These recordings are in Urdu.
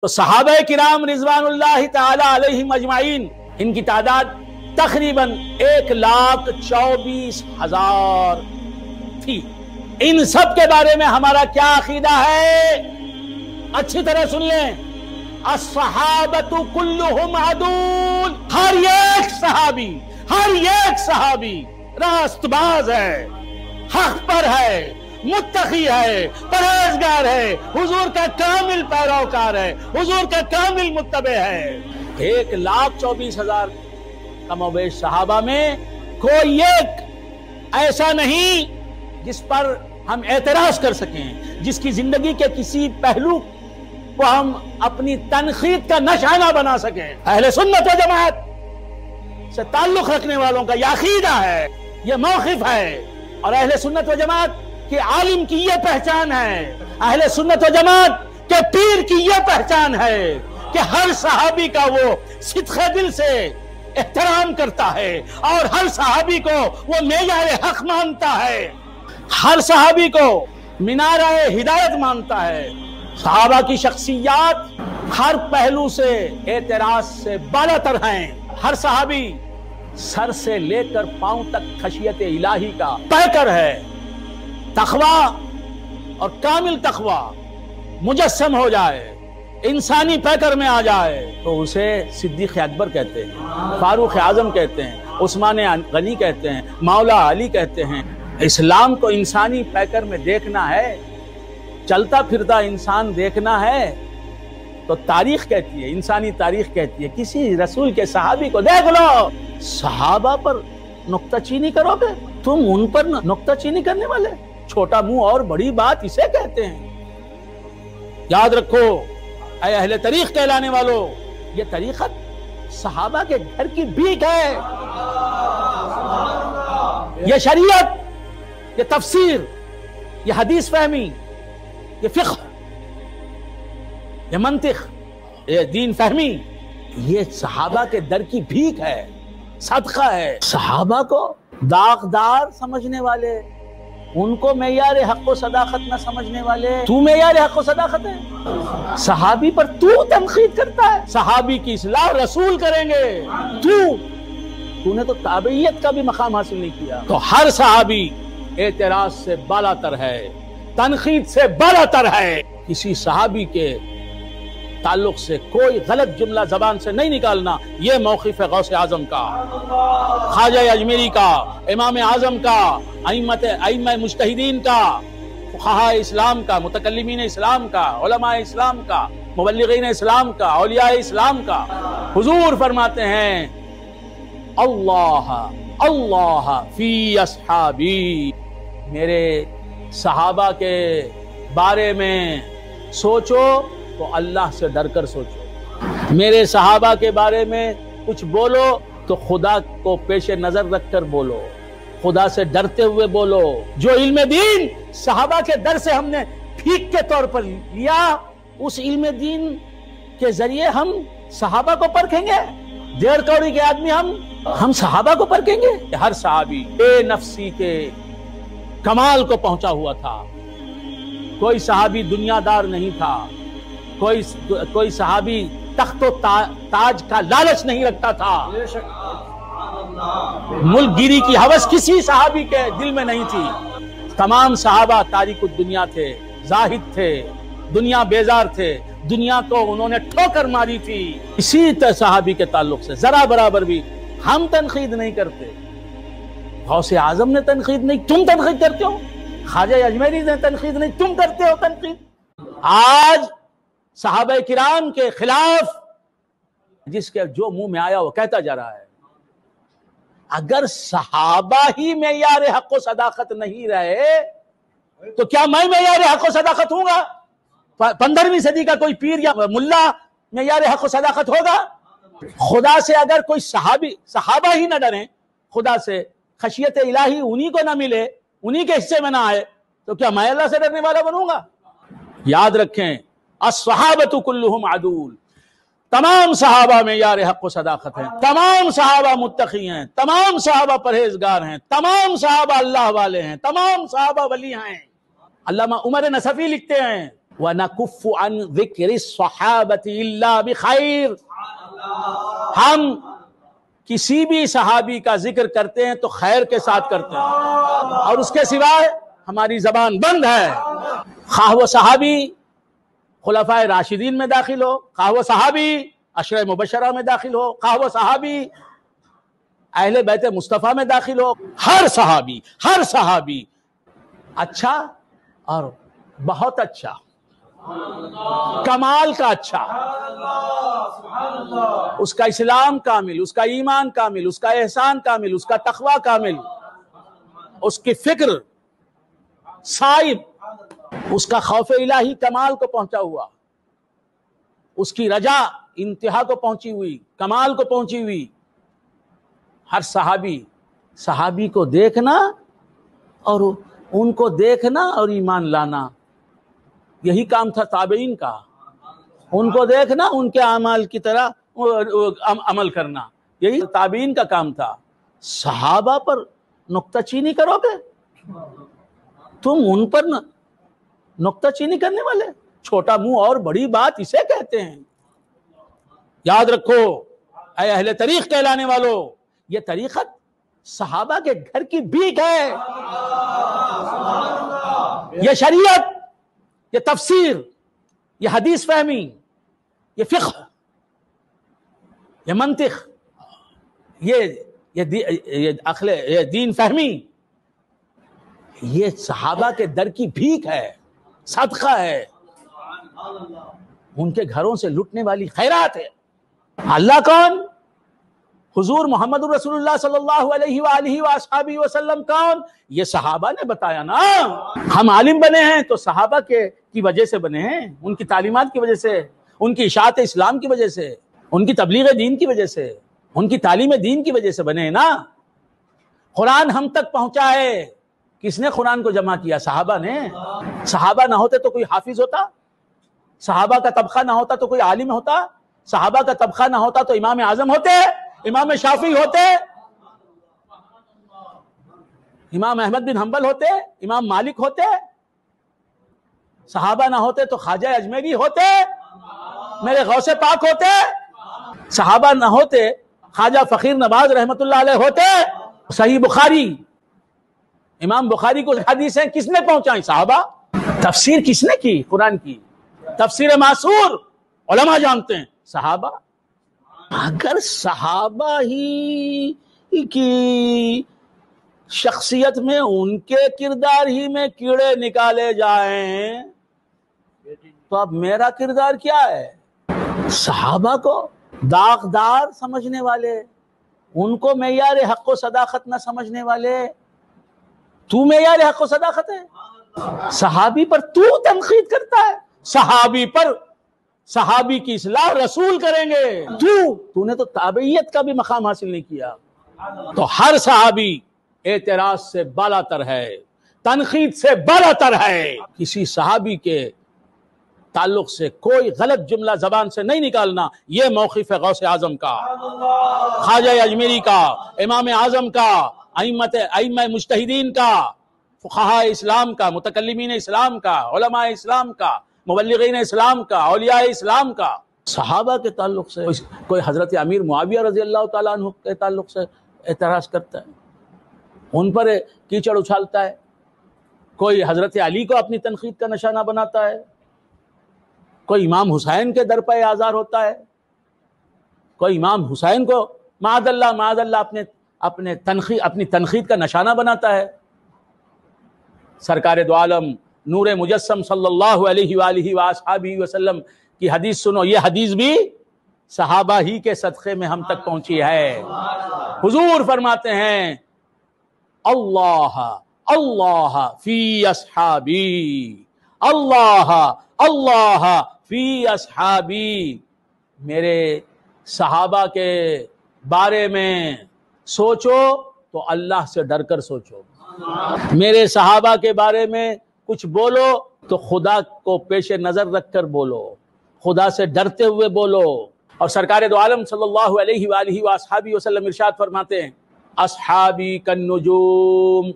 تو صحابہ کرام رضوان اللہ تعالی علیہم اجمعین، ان کی تعداد تقریباً 1,24,000 تھی۔ ان سب کے بارے میں ہمارا کیا عقیدہ ہے؟ اچھی طرح سن لیں۔ الصحابۃ کلہم عدول، ہر ایک صحابی راست باز ہے، حق پر ہے، متقی ہے، پرہیزگار ہے، حضور کا کامل پیروکار ہے، حضور کا کامل متبع ہے۔ 1,24,000 کم و بیش صحابہ میں کوئی ایک ایسا نہیں جس پر ہم اعتراض کر سکیں، جس کی زندگی کے کسی پہلو کو ہم اپنی تنقید کا نشانہ بنا سکیں۔ اہل سنت و جماعت سے تعلق رکھنے والوں کا یہ عقیدہ ہے، یہ موقف ہے، اور اہل سنت و جماعت کہ عالم کی یہ پہچان ہے، اہل سنت و جماعت کے پیر کی یہ پہچان ہے کہ ہر صحابی کا وہ صدق دل سے احترام کرتا ہے، اور ہر صحابی کو وہ معیار حق مانتا ہے، ہر صحابی کو مینار ہدایت مانتا ہے۔ صحابہ کی شخصیات ہر پہلو سے اعتراض سے بالا تر ہیں۔ ہر صحابی سر سے لے کر پاؤں تک خشیت الہی کا پیکر ہے، تقوی اور کامل تقوی مجسم ہو جائے، انسانی پیکر میں آ جائے تو اسے صدیق اکبر کہتے ہیں، فاروق اعظم کہتے ہیں، عثمان غنی کہتے ہیں، مولا علی کہتے ہیں۔ اسلام کو انسانی پیکر میں دیکھنا ہے، چلتا پھرتا انسان دیکھنا ہے تو تاریخ کہتی ہے، انسانی تاریخ کہتی ہے، کسی رسول کے صحابی کو دیکھ لو، صحابہ پر نکتہ چینی کرو گے تم، ان پر نکتہ چینی کرنے والے، چھوٹا منہ اور بڑی بات اسے کہتے ہیں۔ یاد رکھو اے اہل طریق کہلانے والو، یہ طریقت صحابہ کے گھر کی بھیک ہے، یہ شریعت، یہ تفسیر، یہ حدیث فہمی، یہ فقہ، یہ منطق، یہ دین فہمی، یہ صحابہ کے در کی بھیک ہے، صدقہ ہے۔ صحابہ کو داغدار سمجھنے والے، ان کو معیار حق و صداقت نہ سمجھنے والے، تو معیار حق و صداقت ہے؟ صحابی پر تو تنقید کرتا ہے؟ صحابی کی اصلاح رسول کریں گے، تو نے تو تابعیت کا بھی مقام حاصل نہیں کیا۔ تو ہر صحابی اعتراض سے بالا تر ہے، تنقید سے بالا تر ہے۔ کسی صحابی کے تعلق سے کوئی غلط جملہ زبان سے نہیں نکالنا، یہ موقف ہے غوث اعظم کا، خواجہ اجمیری کا، امام اعظم کا، ائمہ مجتہدین کا، فقہاء اسلام کا، متکلمین اسلام کا، علماء اسلام کا، مبلغین اسلام کا، اولیاء اسلام کا۔ حضور فرماتے ہیں اللہ اللہ فی اصحابی، میرے صحابہ کے بارے میں سوچو تو اللہ سے ڈر کر سوچو، میرے صحابہ کے بارے میں کچھ بولو تو خدا کو پیش نظر رکھ کر بولو، خدا سے ڈرتے ہوئے بولو۔ جو علم دین صحابہ کے در سے ہم نے بھیک کے طور پر لیا، اس علم دین کے ذریعے ہم صحابہ کو پرکھیں گے؟ 1.5 کوڑی کے آدمی ہم صحابہ کو پرکھیں گے؟ ہر صحابی بے نفسی کے کمال کو پہنچا ہوا تھا، کوئی صحابی دنیا دار نہیں تھا، کوئی صحابی تخت و تاج کا لالچ نہیں رکھتا تھا، ملک گیری کی ہوس کسی صحابی کے دل میں نہیں تھی۔ تمام صحابہ تاریک الدنیا تھے، زاہد تھے، دنیا بیزار تھے، دنیا کو انہوں نے ٹھوکر ماری تھی۔ اسی صحابی کے تعلق سے ذرا برابر بھی ہم تنقید نہیں کرتے، غوث اعظم نے تنقید نہیں، تم تنقید کرتے ہو، خواجہ اجمیری نے تنقید نہیں، تم کرتے ہو تنقید۔ آج صحابہ کرام کے خلاف جس کے جو منہ میں آیا وہ کہتا جا رہا ہے۔ اگر صحابہ ہی معیار حق و صداقت نہیں رہے تو کیا میں معیار حق و صداقت ہوں گا؟ 15ویں صدی کا کوئی پیر یا ملا معیار حق و صداقت ہوگا؟ خدا سے اگر کوئی صحابہ ہی نہ ڈریں، خدا سے خشیت الہی انہی کو نہ ملے، انہی کے حصے میں نہ آئے، تو کیا میں اللہ سے ڈرنے والا بنوں گا؟ یاد رکھیں الصحابۃ کلہم عدول، تمام صحابہ میں معیار حق و صداقت ہیں، تمام صحابہ متقی ہیں، تمام صحابہ پرہیزگار ہیں، تمام صحابہ اللہ والے ہیں، تمام صحابہ ولی ہیں۔ علامہ عمر نصفی لکھتے ہیں وَنَكُفُّ عَنْ ذِكْرِ الصَّحَابَةِ إِلَّا بِخَيْرٍ، ہم کسی بھی صحابی کا ذکر کرتے ہیں تو خیر کے ساتھ کرتے ہیں، اور اس کے سوائے ہماری زبان بند ہے۔ خواہ وہ صحابی خلفائے راشدین میں داخل ہو، خواہ وہ صحابی عشرہ مبشرہ میں داخل ہو، خواہ وہ صحابی اہل بیت مصطفیٰ میں داخل ہو، ہر صحابی اچھا اور بہت اچھا، کمال کا اچھا، اس کا اسلام کامل، اس کا ایمان کامل، اس کا احسان کامل، اس کا تقوی کامل، اس کی فکر صائب، اس کا خوف الہی کمال کو پہنچا ہوا، اس کی رجا انتہا کو پہنچی ہوئی، کمال کو پہنچی ہوئی، ہر صحابی کو دیکھنا اور ان کو دیکھنا اور ایمان لانا، یہی کام تھا تابعین کا، ان کو دیکھنا، ان کے اعمال کی طرح عمل کرنا، یہی تابعین کا کام تھا۔ صحابہ پر نکتہ چینی کرو گے تم، ان پر نکتہ چینی کرنے والے، چھوٹا منہ اور بڑی بات اسے کہتے ہیں۔ یاد رکھو اے اہل طریق کہلانے والو، یہ طریقت صحابہ کے گھر کی بھیک ہے، یہ شریعت، یہ تفسیر، یہ حدیث فہمی، یہ فقہ، یہ منطق، یہ دین فہمی، یہ صحابہ کے در کی بھیک ہے، صدقہ ہے، ان کے گھروں سے لٹنے والی خیرات ہے۔ اللہ کون؟ حضور محمد رسول اللہ صلی اللہ علیہ وآلہ وآصحابہ وسلم کون؟ یہ صحابہ نے بتایا نا۔ ہم عالم بنے ہیں تو صحابہ کی وجہ سے بنے ہیں، ان کی تعلیمات کی وجہ سے، ان کی اشاعت اسلام کی وجہ سے، ان کی تبلیغ دین کی وجہ سے، ان کی تعلیم دین کی وجہ سے بنے ہیں نا۔ قرآن ہم تک پہنچا ہے، کس نے قرآن کو جمع کیا؟ صحابہ نے۔ صحابہ نہ ہوتے تو کوئی حافظ ہوتا؟ صحابہ کا طبقہ نہ ہوتا تو کوئی عالم ہوتا؟ صحابہ کا طبقہ نہ ہوتا تو امام اعظم ہوتے، امام شافعی ہوتے، امام احمد بن حنبل ہوتے، امام مالک ہوتے؟ صحابہ نہ ہوتے تو خواجہ اجمیری ہوتے، میرے غوث پاک ہوتے؟ صحابہ نہ ہوتے خواجہ فقیر نواز رحمت اللہ علیہ ہوتے؟ صحیح بخاری، امام بخاری کو حدیثیں کس نے پہنچائیں؟ صحابہ۔ تفسیر کس نے کی قرآن کی؟ تفسیر معصور علماء جانتے ہیں، صحابہ۔ اگر صحابہ ہی کی شخصیت میں، ان کے کردار ہی میں کیڑے نکالے جائیں تو اب میرا کردار کیا ہے؟ صحابہ کو داغدار سمجھنے والے، ان کو معیار حق و صداقت نہ سمجھنے والے، تو معیار حق و صداقت ہے؟ صحابی پر تو تنقید کرتا ہے، صحابی کی اصلاح رسول کریں گے، تو نے تو تابعیت کا بھی مقام حاصل نہیں کیا۔ تو ہر صحابی اعتراض سے بالا تر ہے، تنقید سے بالا تر ہے۔ کسی صحابی کے تعلق سے کوئی غلط جملہ زبان سے نہیں نکالنا، یہ موقف ہے غوث اعظم کا، خواجہ اجمیری کا، امام اعظم کا، ائمہ مجتہدین کا، فقہاء اسلام کا، متکلمین اسلام کا، علماء اسلام کا، مبلغین اسلام کا، اولیاء اسلام کا۔ صحابہ کے تعلق سے کوئی حضرت امیر معاویہ رضی اللہ تعالیٰ عنہ کے تعلق سے اعتراض کرتا ہے، ان پر کیچڑ اچھالتا ہے، کوئی حضرت علی کو اپنی تنقید کا نشانہ بناتا ہے، کوئی امام حسین کے در پہ آزار ہوتا ہے، کوئی امام حسین کو معاذ اللہ اپنی تنقید کا نشانہ بناتا ہے۔ سرکار دو عالم نور مجسم صلی اللہ علیہ وآلہ وآصحابہ وسلم کی حدیث سنو، یہ حدیث بھی صحابہ ہی کے صدقے میں ہم تک پہنچی ہے۔ حضور فرماتے ہیں اللہ اللہ فی اصحابی، اللہ فی اصحابی، میرے صحابہ کے بارے میں سوچو تو اللہ سے ڈر کر سوچو، میرے صحابہ کے بارے میں کچھ بولو تو خدا کو پیش نظر رکھ کر بولو، خدا سے ڈرتے ہوئے بولو۔ اور سرکار دو عالم صلی اللہ علیہ وآلہ وآصحابہ وسلم ارشاد فرماتے ہیں اصحابی کالنجوم،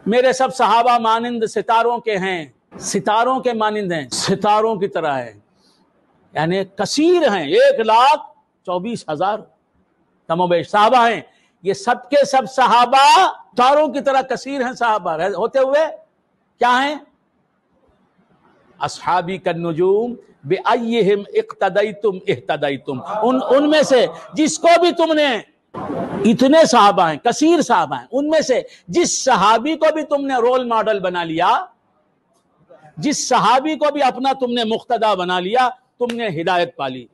میرے سب صحابہ مانند ستاروں کے ہیں، ستاروں کے مانند ہیں، ستاروں کی طرح ہے، یعنی کثیر ہیں، 1,24,000 کم و بیش صحابہ ہیں. یہ سب کے سب صحابہ ستاروں کی طرح کثیر ہیں. صحابہ ہوتے ہوئے کیا ہیں؟ اصحابی کالنجوم بأیہم اقتدیتم اہتدیتم، ان میں سے جس کو بھی تم نے، اتنے صحابہ ہیں، کثیر صحابہ ہیں، ان میں سے جس صحابی کو بھی تم نے رول ماڈل بنا لیا، جس صحابی کو بھی اپنا تم نے مقتدا بنا لیا، تم نے ہدایت پا لی.